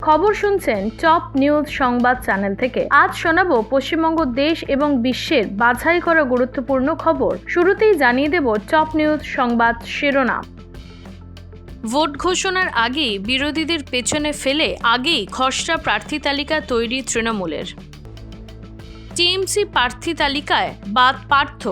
খবর শুনছেন top news সংবাদ চ্যানেল থেকে। আজ শোনাবো পশ্চিমবঙ্গ দেশ এবং বিশ্বের বাছাই করা গুরুত্বপূর্ণ খবর। শুরুতেই জানিয়ে দেব টপ নিউজ সংবাদ শিরোনাম। ভোট ঘোষণার আগেই বিরোধীদের পেছনে ফেলে আগেই খসড়া প্রার্থী তালিকা তৈরি তৃণমূলের। টিএমসি প্রার্থী তালিকায় বাদ পার্থ,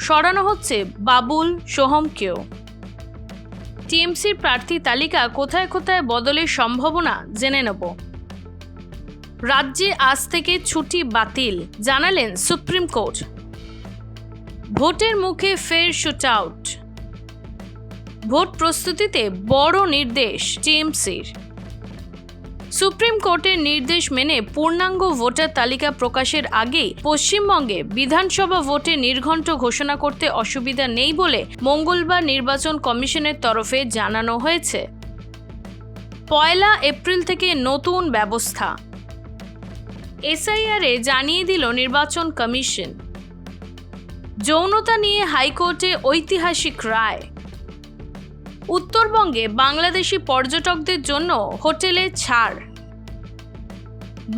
সরানো হচ্ছে বাবুল সোহমকেও। টিএমসির প্রার্থী তালিকা কোথায় কোথায় বদলের সম্ভাবনা জেনে নেব। রাজ্যে আজ থেকে ছুটি বাতিল, জানালেন সুপ্রিম কোর্ট। ভোটের মুখে ফের শুট আউট। ভোট প্রস্তুতিতে বড় নির্দেশ টিএমসির। সুপ্রিম কোর্টের নির্দেশ মেনে পূর্ণাঙ্গ ভোটার তালিকা প্রকাশের আগেই পশ্চিমবঙ্গে বিধানসভা ভোটে নির্ঘণ্ট ঘোষণা করতে অসুবিধা নেই বলে মঙ্গলবার নির্বাচন কমিশনের তরফে জানানো হয়েছে। 1 এপ্রিল থেকে নতুন ব্যবস্থা এসআইআরে জানিয়ে দিল নির্বাচন কমিশন। যৌনতা নিয়ে হাইকোর্টে ঐতিহাসিক রায়। উত্তরবঙ্গে বাংলাদেশি পর্যটকদের জন্য হোটেলে ছাড়।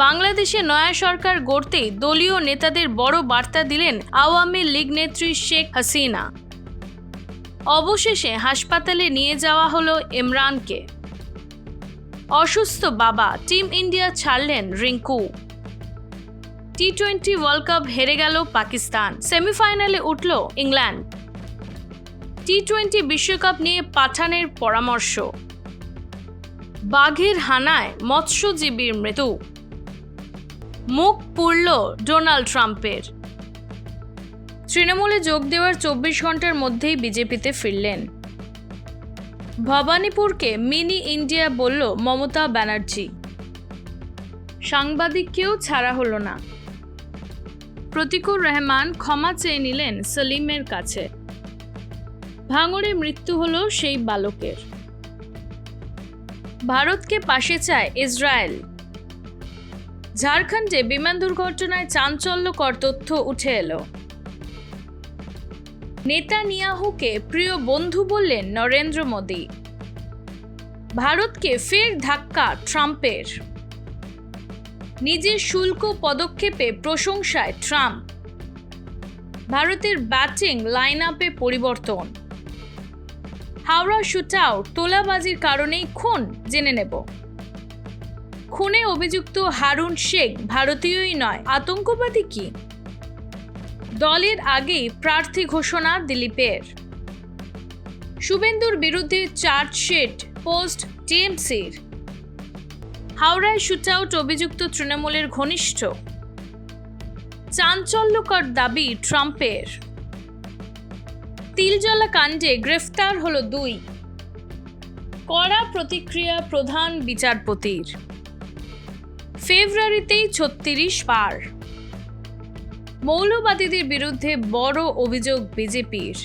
বাংলাদেশে নয়া সরকার গড়তেই দলীয় নেতাদের বড় বার্তা দিলেন আওয়ামী লীগ নেত্রী শেখ হাসিনা। অবশেষে হাসপাতালে নিয়ে যাওয়া হলো ইমরানকে। অসুস্থ বাবা, টিম ইন্ডিয়া ছাড়লেন রিঙ্কু। টি-20 ওয়ার্ল্ড কাপ হেরে গেল পাকিস্তান, সেমিফাইনালে উঠল ইংল্যান্ড। টি-20 বিশ্বকাপ নিয়ে পাঠানের পরামর্শ। বাঘের হানায় মৎস্যজীবীর মৃত্যু। মুখ পুড়ল ডোনাল্ড ট্রাম্পের। তৃণমূলে যোগ দেওয়ার 24 ঘন্টার মধ্যেই বিজেপিতে ফিরলেন। ভবানীপুরকে মিনি ইন্ডিয়া বলল মমতা ব্যানার্জি। সাংবাদিককেও ছাড়া হলো না। প্রতিকুর রহমান ক্ষমা চেয়ে নিলেন সলিমের কাছে। ভাঙড়ে মৃত্যু হলো সেই বালকের। ভারতকে পাশে চায় ইসরায়েল। ঝাড়খণ্ডে বিমান দুর্ঘটনায় চাঞ্চল্যকর তথ্য উঠে এলো। নেতানিয়াহুকে প্রিয় বন্ধু বললেন নরেন্দ্র মোদী। ভারতকে ফের ধাক্কা ট্রাম্পের। নিজের শুল্ক পদক্ষেপে প্রশংসায় ট্রাম্প। ভারতের ব্যাটিং লাইন আপে পরিবর্তন। হাওড়া শুট আউট, তোলাবাজির কারণেই খুন, জেনে নেব। খুনে অভিযুক্ত হারুন শেখ ভারতীয়ই নয়, আতঙ্কবাদী কি? দলের আগেই প্রার্থী ঘোষণা দিলীপের। শুভেন্দুর বিরুদ্ধে চার্জশিট পোস্ট টিএমসির। হাওড়ায় শুট আউট অভিযুক্ত তৃণমূলের ঘনিষ্ঠ। চাঞ্চল্যকর দাবি ট্রাম্পের। তিলজলা কাণ্ডে গ্রেফতার হলো 2। কড়া প্রতিক্রিয়া প্রধান বিচারপতির। ফেব্রুয়ারিতেই 36 পার। মৌলবাদীদের বিরুদ্ধে বড় অভিযোগ বিজেপির।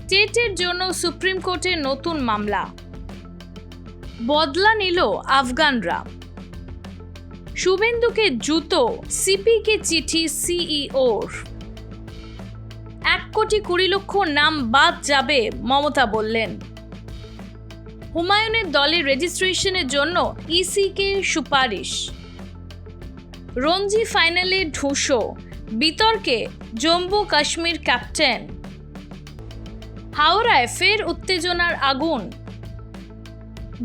টেটের জন্য সুপ্রিম কোর্টের নতুন মামলা। বদলা নিল আফগানরা। শুভেন্দুকে জুতো, সিপিকে চিঠি সিইওর। 1,20,00,000 নাম বাদ যাবে, মমতা বললেন। হুমায়ুনের দলের রেজিস্ট্রেশনের জন্য ইসিকে সুপারিশ। রঞ্জি ফাইনালে ঢুঁসো, বিতর্কে জম্মু কাশ্মীর ক্যাপ্টেন। হাওড়ায় ফের উত্তেজনার আগুন।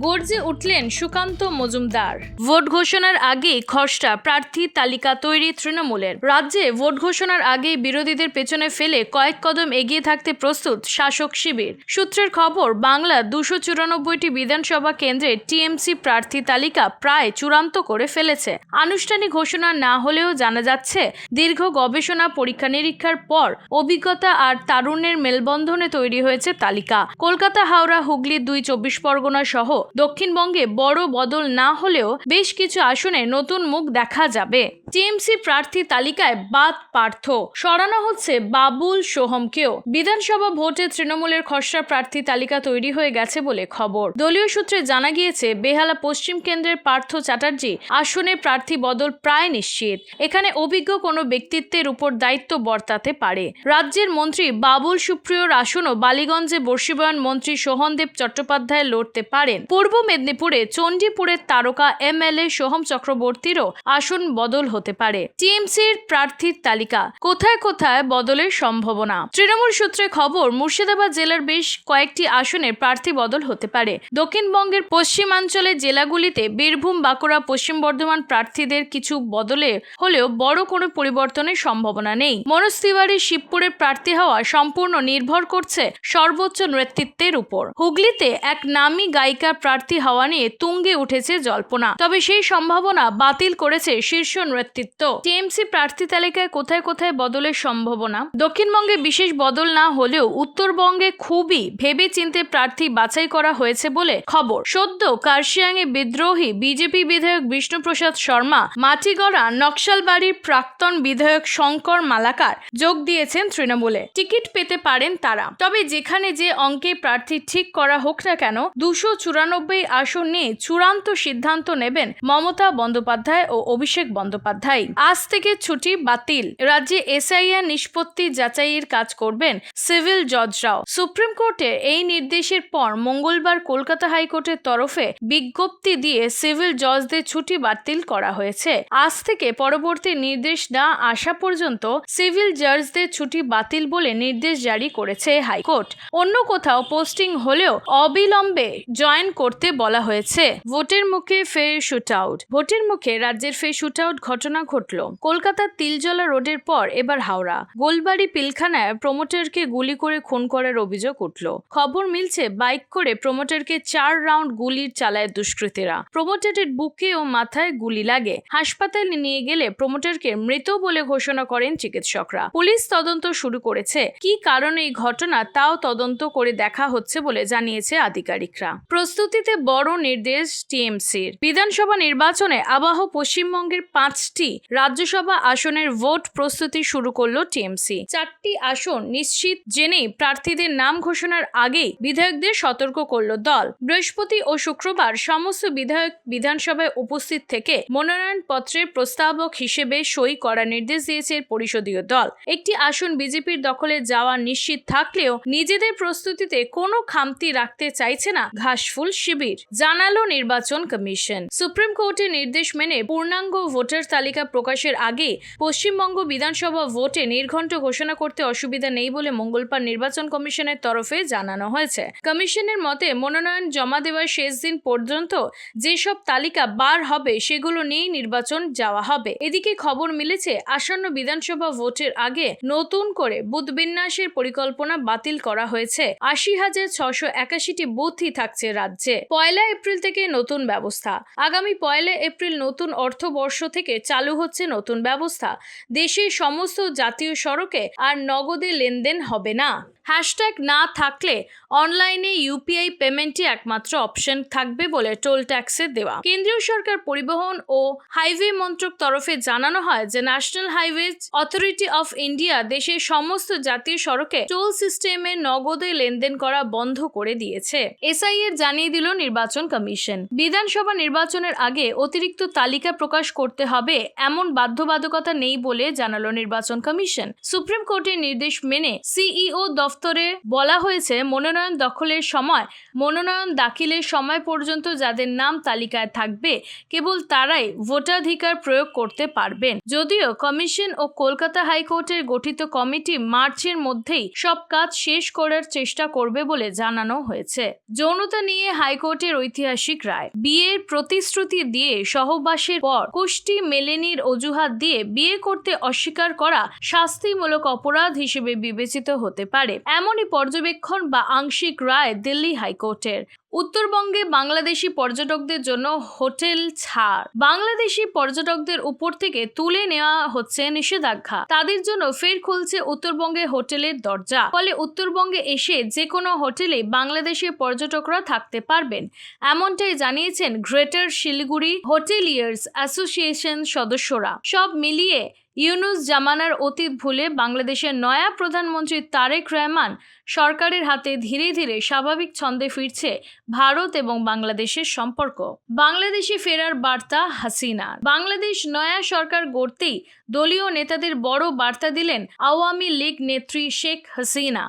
গর্জে উঠলেন সুকান্ত মজুমদার। ভোট ঘোষণার আগে খসড়া প্রার্থী তালিকা তৈরি তৃণমূলের। রাজ্যে ভোট ঘোষণার আগে বিরোধীদের পেছনে ফেলে কয়েক কদম এগিয়ে থাকতে প্রস্তুত শাসক শিবির। সূত্রের খবর, বাংলা 294টি বিধানসভা কেন্দ্রে টিএমসি প্রার্থী তালিকা প্রায় চূড়ান্ত করে ফেলেছে। আনুষ্ঠানিক ঘোষণা না হলেও জানা যাচ্ছে দীর্ঘ গবেষণা পরীক্ষা নিরীক্ষার পর অভিজ্ঞতা আর তারুণ্যের মেলবন্ধনে তৈরি হয়েছে তালিকা। কলকাতা, হাওড়া, হুগলি, 2 24 পরগনা সহ দক্ষিণবঙ্গে বড় বদল না হলেও বেশ কিছু আসনে নতুন মুখ দেখা যাবে। টিএমসি প্রার্থী তালিকায় বাদ পার্থ, সরানো হচ্ছে বাবুল সোহমকেও। বিধানসভা ভোটে তৃণমূলের খসড়া প্রার্থী তালিকা তৈরি হয়ে গেছে বলে খবর। দলীয় সূত্রে জানা গিয়েছে বেহালা পশ্চিম কেন্দ্রের পার্থ চ্যাটার্জি আসনে প্রার্থী বদল প্রায় নিশ্চিত। এখানে অভিজ্ঞ কোনো ব্যক্তিত্বের উপর দায়িত্ব বর্তাতে পারে। রাজ্যের মন্ত্রী বাবুল সুপ্রিয়র আসনও বালিগঞ্জে বর্ষীবয়ন মন্ত্রী সোহনদেব চট্টোপাধ্যায় লড়তে পারেন। পূর্ব মেদিনীপুরে চণ্ডীপুরের তারকা এমএলএ সোহম চক্রবর্তীরও আসন বদল হতে পারে। টিএমসির প্রার্থীর তালিকা, কোথায় কোথায় বদলের সম্ভাবনা। তৃণমূল সূত্রে খবর, মুর্শিদাবাদ জেলার বেশ কয়েকটি আসনে প্রার্থী বদল হতে পারে। দক্ষিণবঙ্গের পশ্চিমাঞ্চলের জেলাগুলিতে বীরভূম, বাঁকুড়া, পশ্চিম বর্ধমান প্রার্থীদের কিছু বদলে হলেও বড় কোনো পরিবর্তনের সম্ভাবনা নেই। মনোজ তিওয়ারি শিবপুরের প্রার্থী হওয়া সম্পূর্ণ নির্ভর করছে সর্বোচ্চ নেতৃত্বের উপর। হুগলিতে এক নামী গায়িকার প্রার্থী হওয়া নিয়ে তুঙ্গে উঠেছে জল্পনা, তবে সেই সম্ভাবনা বাতিল করেছে শীর্ষ নেতৃত্ব। টিএমসি প্রার্থী তালিকায় কোথায় কোথায় বদলের সম্ভাবনা। দক্ষিণবঙ্গে বিশেষ বদল না হলেও উত্তরবঙ্গে খুবই ভেবে চিন্তে প্রার্থী বাছাই করা হয়েছে বলে খবর। সদ্য কার্শিয়াংয়ে বিদ্রোহী বিজেপি বিধায়ক বিষ্ণুপ্রসাদ শর্মা, মাটিগড়া নকশালবাড়ির প্রাক্তন বিধায়ক শঙ্কর মালাকার যোগ দিয়েছেন তৃণমূলে। টিকিট পেতে পারেন তারা। তবে যেখানে যে অঙ্কে প্রার্থী ঠিক করা হোক না কেন, 294 আসন নিয়ে চূড়ান্ত সিদ্ধান্ত নেবেন মমতা বন্দ্যোপাধ্যায় ও অভিষেক বন্দ্যোপাধ্যায়। আজ থেকে ছুটি বাতিল। রাজ্যে এসআইআর নিষ্পত্তি যাচাইয়ের কাজ করবেন সিভিল জজরাও। সুপ্রিম কোর্টের এই নির্দেশের পর মঙ্গলবার কলকাতা হাইকোর্টের তরফে বিজ্ঞপ্তি দিয়ে সিভিল জজদের ছুটি বাতিল করা হয়েছে। আজ থেকে পরবর্তী নির্দেশ না আসা পর্যন্ত সিভিল জজদের ছুটি বাতিল বলে নির্দেশ জারি করেছে হাইকোর্ট। অন্য কোথাও পোস্টিং হলেও অবিলম্বে জয়েন করতে বলা হয়েছে। ভোটের মুখে ফের শুটআউট। ভোটের মুখে রাজ্যের ফের শুটআউট ঘটনা ঘটল। কলকাতার তিলজলা রোডের পর এবার হাওড়া গোলবাড়ি পিলখানায় প্রমোটারকে গুলি করে খুন করার অভিযোগ উঠল। খবর মিলছে, বাইক করে প্রমোটারকে 4 রাউন্ড গুলির চালায় দুষ্কৃতীরা। প্রমোটারের বুকে ও মাথায় গুলি লাগে। হাসপাতালে নিয়ে গেলে প্রমোটারকে মৃত বলে ঘোষণা করেন চিকিৎসকরা। পুলিশ তদন্ত শুরু করেছে। কি কারণে এই ঘটনা তাও তদন্ত করে দেখা হচ্ছে বলে জানিয়েছে আধিকারিকরা। প্রস্তুতিতে বড় নির্দেশ টিএমসির। বিধানসভা নির্বাচনে আবাহ পশ্চিমবঙ্গের 5টি রাজ্যসভা আসনের ভোট প্রস্তুতি শুরু করলো টিএমসি। 4টি আসন নিশ্চিত জেনেই প্রার্থীদের নাম ঘোষণার আগেই বিধায়কদের সতর্ক করল দল। বৃহস্পতি ও শুক্রবার সমস্ত বিধায়ক বিধানসভায় উপস্থিত থেকে মনোনয়ন পত্রের প্রস্তাবক হিসেবে সই করার নির্দেশ দিয়েছে পরিষদীয় দল। একটি আসন বিজেপির দখলে যাওয়া নিশ্চিত থাকলেও নিজেদের প্রস্তুতিতে কোনো খামতি রাখতে চাইছে না ঘাসফুল শিবির, জানালো নির্বাচন কমিশন। সুপ্রিম কোর্টের নির্দেশ মেনে পূর্ণাঙ্গ ভোটার তালিকা প্রকাশের আগে পশ্চিমবঙ্গ বিধানসভা ভোটে নির্ঘণ্ট ঘোষণা করতে অসুবিধা নেই বলে মঙ্গলবার নির্বাচন কমিশনের তরফে জানানো হয়েছে। কমিশনের মতে মনোনয়ন জমা দেওয়ার শেষ দিন পর্যন্ত যেসব তালিকা বার হবে সেগুলো নিয়েই নির্বাচন যাওয়া হবে। এদিকে খবর মিলেছে, আসন্ন বিধানসভা ভোটের আগে নতুন করে বুথ বিন্যাসের পরিকল্পনা বাতিল করা হয়েছে। 80,681টি বুথই থাকছে রাজ্যে। 1 এপ্রিল থেকে নতুন ব্যবস্থা। আগামী 1 এপ্রিল নতুন অর্থবর্ষ থেকে চালু হচ্ছে নতুন ব্যবস্থা। দেশের সমস্ত জাতীয় সড়কে আর নগদে লেনদেন হবে না। হ্যাশট্যাগ না থাকলে অনলাইনে ইউপিআই পেমেন্টই একমাত্র অপশন থাকবে বলে টোল ট্যাক্সের দেওয়া। কেন্দ্রীয় সরকার পরিবহন ও হাইওয়ে মন্ত্রক তরফে জানানো হয় যে national highway authority of India দেশের সমস্ত জাতীয় সড়কে টোল সিস্টেমে নগদে লেনদেন করা বন্ধ করে দিয়েছে। এসআইআর জানিয়ে দিল নির্বাচন কমিশন। বিধানসভা নির্বাচনের আগে অতিরিক্ত তালিকা প্রকাশ করতে হবে এমন বাধ্যবাধকতা নেই বলে জানালো নির্বাচন কমিশন। সুপ্রিম কোর্টের নির্দেশ মেনে সিইও দফতরে বলা হয়েছে, মনোনয়ন দখলের সময়, মনোনয়ন দাখিলের সময় পর্যন্ত যাদের নাম তালিকায় থাকবে কেবল তারাই ভোটাধিকার প্রয়োগ করতে পারবেন। যদিও কমিশন ও কলকাতা হাইকোর্টের গঠিত কমিটি মার্চের মধ্যেই সব কাজ শেষ করার চেষ্টা করবে বলে জানানো হয়েছে। যৌনতা নিয়ে হাইকোর্টের ঐতিহাসিক রায়। বিয়ের প্রতিশ্রুতি দিয়ে সহবাসের পর কুষ্টি মেলেনির অজুহাত দিয়ে বিয়ে করতে অস্বীকার করা শাস্তিমূলক অপরাধ হিসেবে বিবেচিত হতে পারে, এমনই পর্যবেক্ষণ বা আংশিক রায় দিল্লি হাইকোর্টের। উত্তরবঙ্গে বাংলাদেশি পর্যটকদের জন্য হোটেল ছাড়। বাংলাদেশি পর্যটকদের উপর থেকে তুলে নেওয়া হচ্ছে নিষেধাজ্ঞা। তাদের জন্য ফের খুলছে উত্তরবঙ্গে হোটেলের দরজা। ফলে উত্তরবঙ্গে এসে যে কোনো হোটেলে বাংলাদেশি পর্যটকরা থাকতে পারবেন, এমনটাই জানিয়েছেন গ্রেটার শিলিগুড়ি হোটেলিয়ার্স অ্যাসোসিয়েশন সদস্যরা। সব মিলিয়ে ইউনুস জামানার অতীত ভুলে বাংলাদেশের নয়া প্রধানমন্ত্রী তারেক রহমান সরকারের হাতে ধীরে ধীরে স্বাভাবিক ছন্দে ফিরছে ভারত এবং বাংলাদেশের সম্পর্ক। বাংলাদেশে ফেরার বার্তা হাসিনার। বাংলাদেশ নয়া সরকার গড়তেই দলীয় নেতাদের বড় বার্তা দিলেন আওয়ামী লীগ নেত্রী শেখ হাসিনা।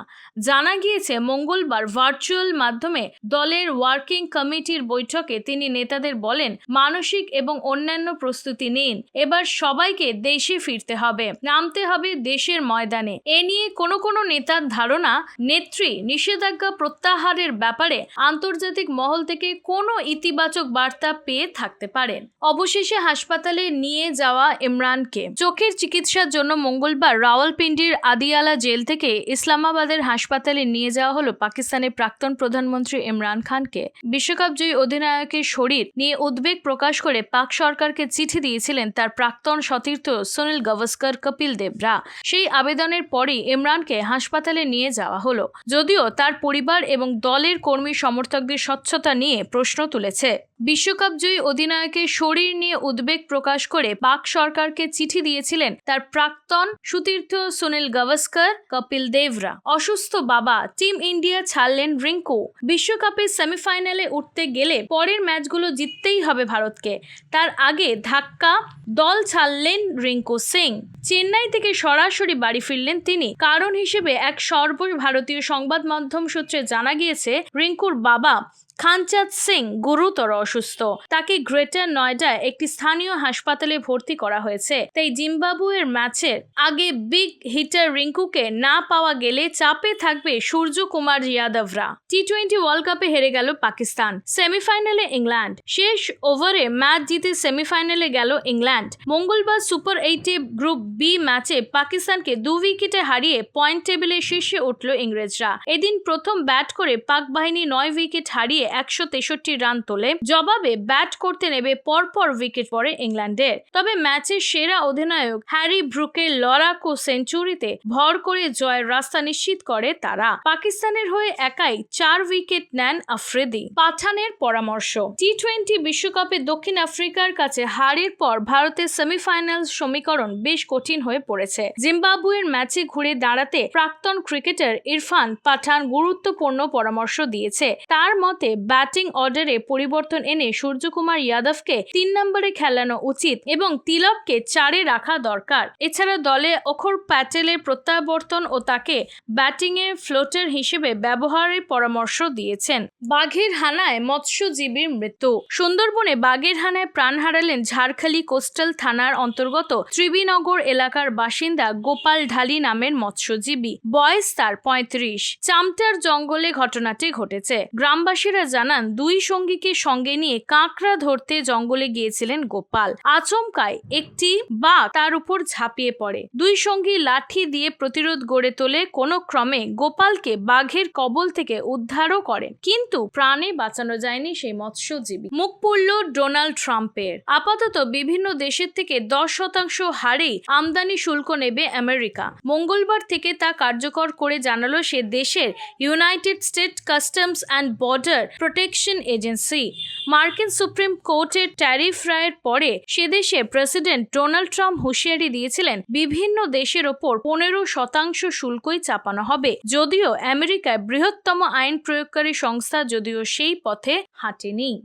জানা গিয়েছে মঙ্গলবার ভার্চুয়াল মাধ্যমে দলের ওয়ার্কিং কমিটির বৈঠকে তিনি নেতাদের বলেন, মানসিক এবং অন্যান্য প্রস্তুতি নিন, এবার সবাইকে দেশে ফিরতে হবে, নামতে হবে দেশের ময়দানে। এ নিয়ে কোনো নেতার ধারণা নেত্রী নিষেধাজ্ঞা প্রত্যাহারের ব্যাপারে আন্তর্জাতিক মহল থেকে কোনো ইতিবাচক বার্তা পেয়ে থাকতে পারেন। অবশেষে হাসপাতালে নিয়ে যাওয়া ইমরানকে চোখের চিকিৎসার জন্য মঙ্গলবার রাওয়ালপিন্ডির আদিয়ালা জেল থেকে ইসলামাবাদের হাসপাতালে নিয়ে যাওয়া হলো পাকিস্তানের প্রাক্তন প্রধানমন্ত্রী ইমরান খানকে। বিশ্বকাপ জয়ী অধিনায়কের শরীর নিয়ে উদ্বেগ প্রকাশ করে পাক সরকারকে চিঠি দিয়েছিলেন তার প্রাক্তন সতীর্থ সুনীল গাভাস্কর কপিল দেবরা। সেই আবেদনের পরই ইমরানকে হাসপাতালে নিয়ে যাওয়া হলো, যদিও তার পরিবার এবং দলের কর্মী সমর্থকদের স্বচ্ছতা নিয়ে প্রশ্ন তুলেছে। বিশ্বকাপ জয়ী অধিনায়কের শরীর নিয়ে উদ্বেগ প্রকাশ করে পাক সরকারকে চিঠি দিয়েছিলেন তার প্রাক্তন সতীর্থ সুনীল গাভাস্কর কপিল দেবরা। অসুস্থ বাবা, টিম ইন্ডিয়া ছাড়লেন রিঙ্কু। বিশ্বকাপের সেমিফাইনালে উঠতে গেলে পরের ম্যাচগুলো জিততেই হবে ভারতকে, তার আগে ধাক্কা, দল ছাড়লেন রিঙ্কু সিং। চেন্নাই থেকে সরাসরি বাড়ি ফিরলেন তিনি। কারণ হিসেবে এক সর্বভারতীয় সংবাদ মাধ্যম সূত্রে জানা গিয়েছে, রিঙ্কুর বাবা খানচাঁদ সিং গুরুতর অসুস্থ। তাকে গ্রেটার নয়ডায় একটি স্থানীয় হাসপাতালে ভর্তি করা হয়েছে। তাই জিম্বাবুয়ের ম্যাচের আগে বিগ হিটার রিঙ্কুকে না পাওয়া গেলে চাপে থাকবে সূর্যকুমার যাদবরা। টি-20 ওয়ার্ল্ড কাপে হেরে গেল পাকিস্তান, সেমিফাইনালে ইংল্যান্ড। শেষ ওভারে ম্যাচ জিতে সেমিফাইনালে গেল ইংল্যান্ড। মঙ্গলবার সুপার 8 গ্রুপ বি ম্যাচে পাকিস্তানকে 2 উইকেটে হারিয়ে পয়েন্ট টেবিলের শীর্ষে উঠল ইংরেজরা। এদিন প্রথম ব্যাট করে পাক বাহিনী 9 উইকেট হারিয়ে 163 রান তোলে। জবাবে ব্যাট করতে নেবে পরপর উইকেট পড়ে ইংল্যান্ডের। তবে ম্যাচের সেরা অধিনায়ক হ্যারি ব্রুকের লড়াকু সেঞ্চুরিতে ভর করে জয়ের রাস্তা নিশ্চিত করে তারা। পাকিস্তানের হয়ে একাই 4 উইকেট নেন আফ্রিদি। পাঠানের পরামর্শ। টি-20 বিশ্বকাপে দক্ষিণ আফ্রিকার কাছে হারের পর ভারতের সেমিফাইনাল সমীকরণ বেশ কঠিন হয়ে পড়েছে। জিম্বাবুয়ের ম্যাচে ঘুরে দাঁড়াতে প্রাক্তন ক্রিকেটার ইরফান পাঠান গুরুত্বপূর্ণ পরামর্শ দিয়েছে। তার মতে ব্যাটিং অর্ডারে পরিবর্তন এনে সূর্যকুমার যাদবকে 3 নম্বরে খেলানো উচিত এবং তিলককে 4-এ রাখা দরকার। এছাড়া দলে অক্ষর প্যাটেলের প্রত্যাবর্তন ও তাকে ব্যাটিংয়ের ফ্লোটার হিসেবে ব্যবহারের পরামর্শ দিয়েছেন। বাঘের হানায় মৎস্যজীবীর মৃত্যু। সুন্দরবনে বাঘের হানায় প্রাণ হারালেন ঝাড়খালি কোস্টাল থানার অন্তর্গত ত্রিবিনগর এলাকার বাসিন্দা গোপাল ঢালি নামের মৎস্যজীবী। বয়স তার 35। চামটার জঙ্গলে ঘটনাটি ঘটেছে। গ্রামবাসীরা জানান, 2 সঙ্গীকে সঙ্গে নিয়ে কাঁকড়া ধরতে জঙ্গলে গিয়েছিলেন গোপাল। আচমকায় একটি বাঘ তার উপর ঝাঁপিয়ে পড়ে। 2 সঙ্গী লাঠি দিয়ে প্রতিরোধ গড়ে তোলে। কোনো ক্রমে গোপালকে বাঘের কবল থেকে উদ্ধারও করেন, কিন্তু প্রাণে বাঁচানো যায়নি সেই মৎস্যজীবী। মুখ পুড়ল ডোনাল্ড ট্রাম্পের। আপাতত বিভিন্ন দেশের থেকে 10% হারেই আমদানি শুল্ক নেবে আমেরিকা। মঙ্গলবার থেকে তা কার্যকর করে জানালো সে দেশের United state customs and border protection agency. মার্কিন সুপ্রিম কোর্টের ট্যারিফ রায়ের পরে সে দেশে প্রেসিডেন্ট ডোনাল্ড ট্রাম্প হুঁশিয়ারি দিয়েছিলেন, বিভিন্ন দেশের ওপর 15% শুল্কই চাপানো হবে। যদিও আমেরিকায় বৃহত্তম আইন প্রয়োগকারী সংস্থা যদিও সেই পথে হাঁটেনি।